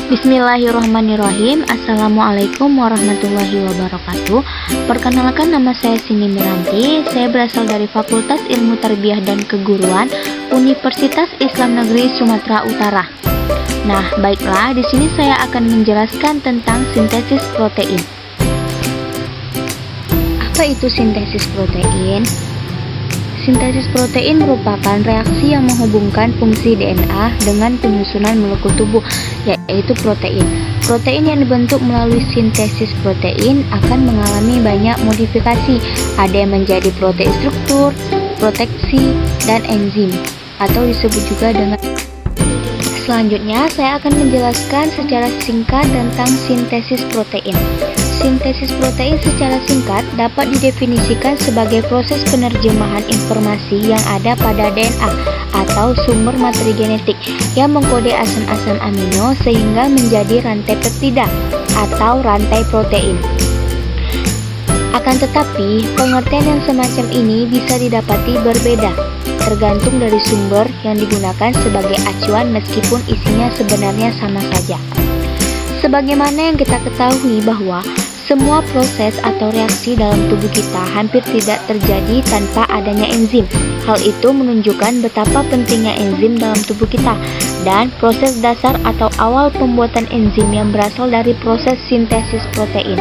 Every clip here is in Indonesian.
Bismillahirrahmanirrahim. Assalamualaikum warahmatullahi wabarakatuh. Perkenalkan, nama saya Cindy Miranti. Saya berasal dari Fakultas Ilmu Tarbiyah dan Keguruan Universitas Islam Negeri Sumatera Utara. Nah, baiklah, di sini saya akan menjelaskan tentang sintesis protein. Apa itu sintesis protein? Sintesis protein merupakan reaksi yang menghubungkan fungsi DNA dengan penyusunan molekul tubuh, yaitu protein. Protein yang dibentuk melalui sintesis protein akan mengalami banyak modifikasi. Ada yang menjadi protein struktur, proteksi, dan enzim, atau disebut juga dengan. Selanjutnya, saya akan menjelaskan secara singkat tentang sintesis protein. Sintesis protein secara singkat dapat didefinisikan sebagai proses penerjemahan informasi yang ada pada DNA atau sumber materi genetik yang mengkode asam-asam amino sehingga menjadi rantai peptida atau rantai protein. Akan tetapi, pengertian yang semacam ini bisa didapati berbeda, tergantung dari sumber yang digunakan sebagai acuan meskipun isinya sebenarnya sama saja. Sebagaimana yang kita ketahui bahwa semua proses atau reaksi dalam tubuh kita hampir tidak terjadi tanpa adanya enzim. Hal itu menunjukkan betapa pentingnya enzim dalam tubuh kita dan proses dasar atau awal pembuatan enzim yang berasal dari proses sintesis protein.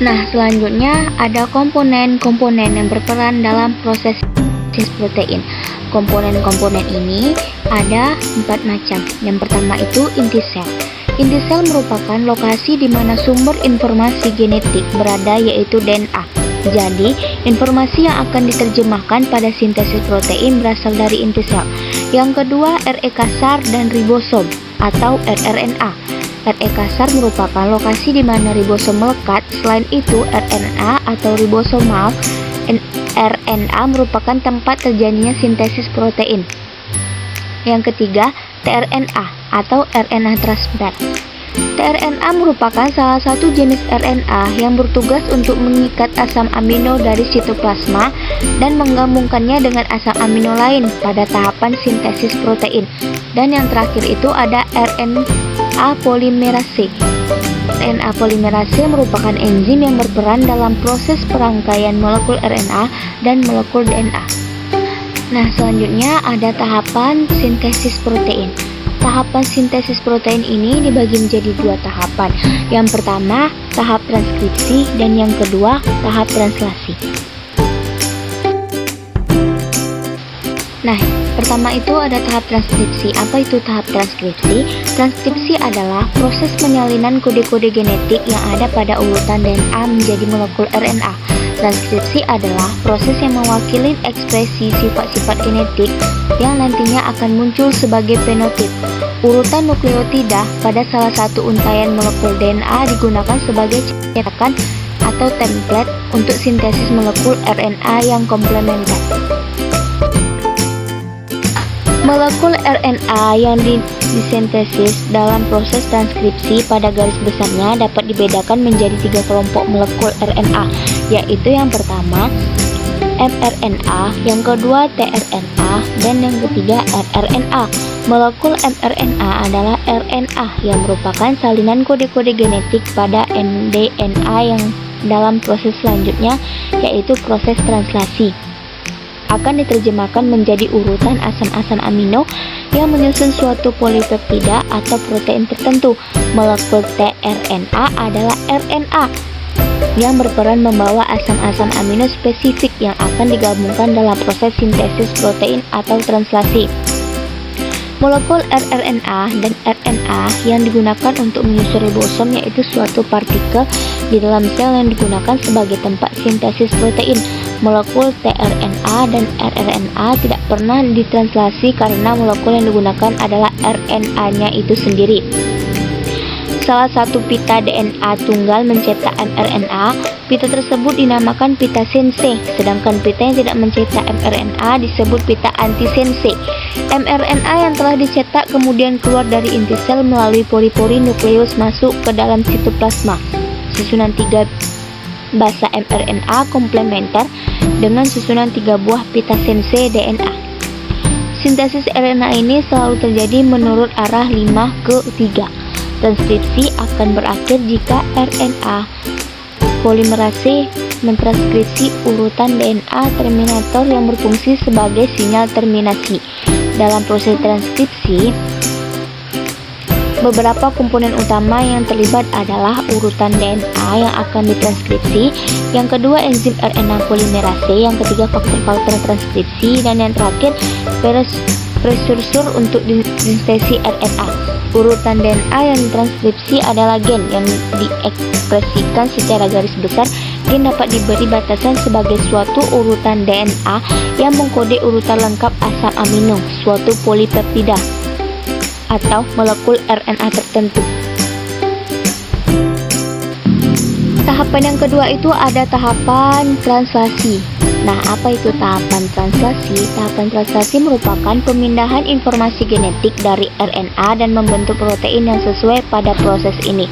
Nah, selanjutnya ada komponen-komponen yang berperan dalam proses sintesis protein. Komponen-komponen ini ada 4 macam. Yang pertama itu inti sel. Inti sel merupakan lokasi di mana sumber informasi genetik berada, yaitu DNA. Jadi, informasi yang akan diterjemahkan pada sintesis protein berasal dari inti sel. Yang kedua, RE kasar dan ribosom atau rRNA. RE kasar merupakan lokasi di mana ribosom melekat. Selain itu, RNA atau ribosomal RNA merupakan tempat terjadinya sintesis protein. Yang ketiga, tRNA atau RNA transfer. tRNA merupakan salah satu jenis RNA yang bertugas untuk mengikat asam amino dari sitoplasma dan menggabungkannya dengan asam amino lain pada tahapan sintesis protein. Dan yang terakhir itu ada RNA polimerase. RNA polimerase merupakan enzim yang berperan dalam proses perangkaian molekul RNA dan molekul DNA. Nah, selanjutnya ada tahapan sintesis protein. Tahapan sintesis protein ini dibagi menjadi 2 tahapan. Yang pertama, tahap transkripsi, dan yang kedua, tahap translasi. Nah, pertama itu ada tahap transkripsi. Apa itu tahap transkripsi? Transkripsi adalah proses penyalinan kode-kode genetik yang ada pada urutan DNA menjadi molekul RNA. Transkripsi adalah proses yang mewakili ekspresi sifat-sifat genetik yang nantinya akan muncul sebagai fenotip. Urutan nukleotida pada salah satu untaian molekul DNA digunakan sebagai cetakan atau template untuk sintesis molekul RNA yang komplementer. Molekul RNA yang disintesis dalam proses transkripsi pada garis besarnya dapat dibedakan menjadi 3 kelompok molekul RNA, yaitu yang pertama mRNA, yang kedua tRNA, dan yang ketiga rRNA. Molekul mRNA adalah RNA yang merupakan salinan kode-kode genetik pada DNA yang dalam proses selanjutnya, yaitu proses translasi, akan diterjemahkan menjadi urutan asam-asam amino yang menyusun suatu polipeptida atau protein tertentu. Molekul tRNA adalah RNA yang berperan membawa asam-asam amino spesifik yang akan digabungkan dalam proses sintesis protein atau translasi. Molekul rRNA dan RNA yang digunakan untuk menyusun ribosom, yaitu suatu partikel di dalam sel yang digunakan sebagai tempat sintesis protein. Molekul tRNA dan rRNA tidak pernah ditranslasi karena molekul yang digunakan adalah RNA-nya itu sendiri. Salah satu pita DNA tunggal mencetak mRNA, pita tersebut dinamakan pita sense, sedangkan pita yang tidak mencetak mRNA disebut pita antisense. mRNA yang telah dicetak kemudian keluar dari inti sel melalui pori-pori nukleus masuk ke dalam sitoplasma. Susunan 3 basa mRNA komplementer dengan susunan 3 buah pita sense DNA. Sintesis RNA ini selalu terjadi menurut arah 5 ke 3. Transkripsi akan berakhir jika RNA polimerase mentranskripsi urutan DNA terminator yang berfungsi sebagai sinyal terminasi. Dalam proses transkripsi, beberapa komponen utama yang terlibat adalah urutan DNA yang akan ditranskripsi, yang kedua enzim RNA polimerase, yang ketiga faktor-faktor transkripsi, dan yang terakhir prekursor untuk sintesis RNA. Urutan DNA yang ditranskripsi adalah gen yang diekspresikan secara garis besar. Gen dapat diberi batasan sebagai suatu urutan DNA yang mengkode urutan lengkap asam amino suatu polipeptida atau molekul RNA tertentu. Tahapan yang kedua itu ada tahapan translasi. Nah, apa itu tahapan translasi? Tahapan translasi merupakan pemindahan informasi genetik dari RNA dan membentuk protein yang sesuai pada proses ini.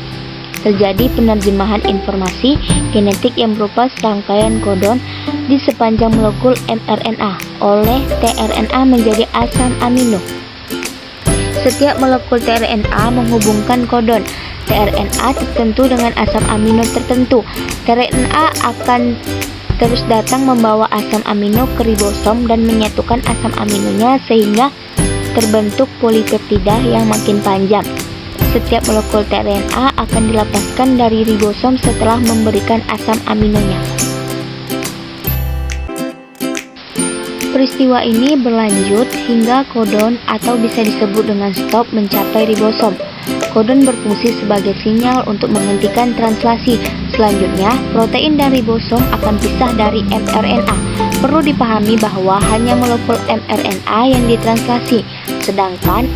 Terjadi penerjemahan informasi genetik yang berupa serangkaian kodon di sepanjang molekul mRNA oleh tRNA menjadi asam amino. Setiap molekul tRNA menghubungkan kodon tRNA tertentu dengan asam amino tertentu. tRNA akan terus datang membawa asam amino ke ribosom dan menyatukan asam aminonya sehingga terbentuk polipeptida yang makin panjang. Setiap molekul tRNA akan dilepaskan dari ribosom setelah memberikan asam aminonya. Peristiwa ini berlanjut hingga kodon atau bisa disebut dengan stop mencapai ribosom. Kodon berfungsi sebagai sinyal untuk menghentikan translasi. Selanjutnya, protein dan ribosom akan pisah dari mRNA. Perlu dipahami bahwa hanya molekul mRNA yang ditranslasi, sedangkan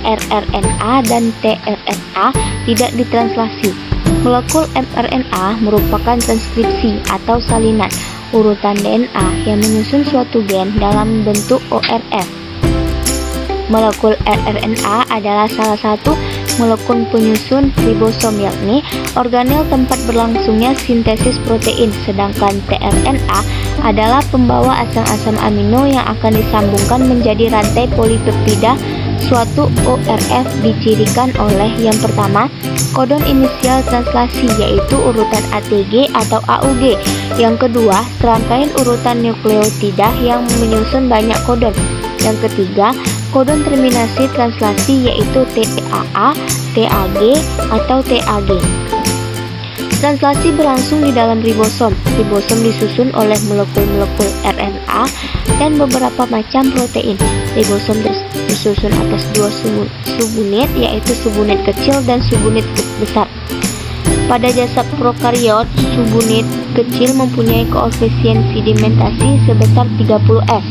rRNA dan tRNA tidak ditranslasi. Molekul mRNA merupakan transkripsi atau salinan urutan DNA yang menyusun suatu gen dalam bentuk ORF. Molekul rRNA adalah salah satu molekul penyusun ribosom, yakni organel tempat berlangsungnya sintesis protein, sedangkan tRNA adalah pembawa asam-asam amino yang akan disambungkan menjadi rantai polipeptida. Suatu ORF dicirikan oleh yang pertama, kodon inisial translasi yaitu urutan ATG atau AUG. Yang kedua, serangkaian urutan nukleotida yang menyusun banyak kodon. Yang ketiga, kodon terminasi translasi yaitu TAA, TAG, atau TAG. Translasi berlangsung di dalam ribosom. Ribosom disusun oleh molekul-molekul RNA dan beberapa macam protein. Ribosom disusun atas dua subunit, yaitu subunit kecil dan subunit besar. Pada jasad prokariot, subunit kecil mempunyai koefisien sedimentasi sebesar 30S,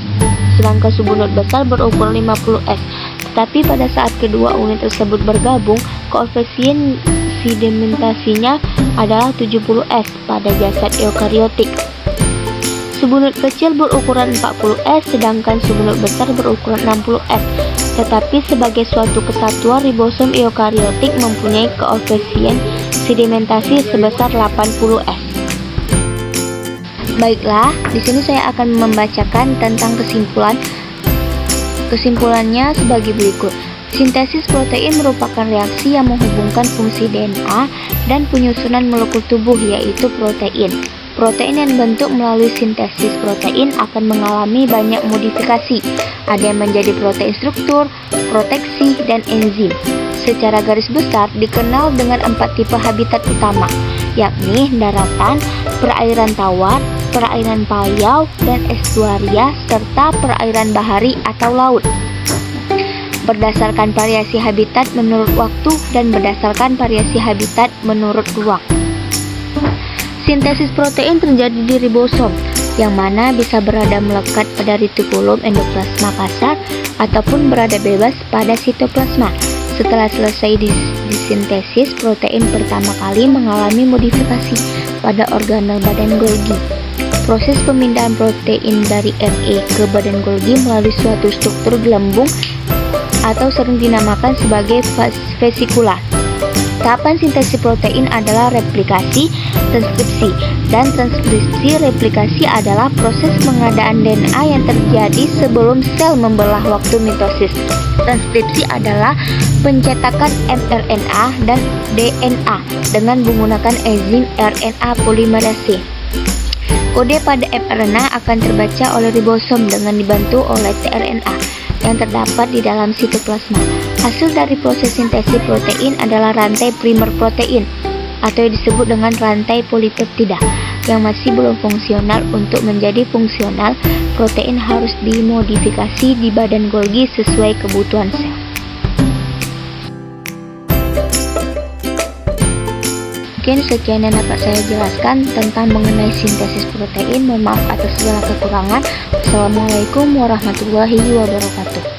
sedangkan subunit besar berukur 50S. Tetapi pada saat kedua unit tersebut bergabung, koefisien sedimentasinya adalah 70S pada jasad eukariotik. Subunit kecil berukuran 40S, sedangkan subunit besar berukuran 60S. Tetapi sebagai suatu kesatuan, ribosom eukariotik mempunyai koefisien sedimentasi sebesar 80S. Baiklah, di sini saya akan membacakan tentang kesimpulannya sebagai berikut. Sintesis protein merupakan reaksi yang menghubungkan fungsi DNA dan penyusunan molekul tubuh, yaitu protein. Protein yang dibentuk melalui sintesis protein akan mengalami banyak modifikasi. Ada yang menjadi protein struktur, proteksi, dan enzim. Secara garis besar dikenal dengan 4 tipe habitat utama, yakni daratan, perairan tawar, perairan payau, dan estuaria, serta perairan bahari atau laut. Berdasarkan variasi habitat menurut waktu dan berdasarkan variasi habitat menurut ruang. Sintesis protein terjadi di ribosom, yang mana bisa berada melekat pada retikulum endoplasma kasar ataupun berada bebas pada sitoplasma. Setelah selesai disintesis, protein pertama kali mengalami modifikasi pada organel badan Golgi. Proses pemindahan protein dari RE ke badan Golgi melalui suatu struktur gelembung atau sering dinamakan sebagai vesikula. Tahapan sintesis protein adalah replikasi, transkripsi. Dan transkripsi replikasi adalah proses pengadaan DNA yang terjadi sebelum sel membelah waktu mitosis. Transkripsi adalah pencetakan mRNA dan DNA dengan menggunakan enzim RNA polimerase. Kode pada mRNA akan terbaca oleh ribosom dengan dibantu oleh tRNA yang terdapat di dalam sitoplasma. Hasil dari proses sintesis protein adalah rantai primer protein atau yang disebut dengan rantai polipeptida yang masih belum fungsional. Untuk menjadi fungsional, protein harus dimodifikasi di badan Golgi sesuai kebutuhan sel. Mungkin sekian yang dapat saya jelaskan tentang mengenai sintesis protein. Mohon maaf atas segala kekurangan. Wassalamualaikum warahmatullahi wabarakatuh.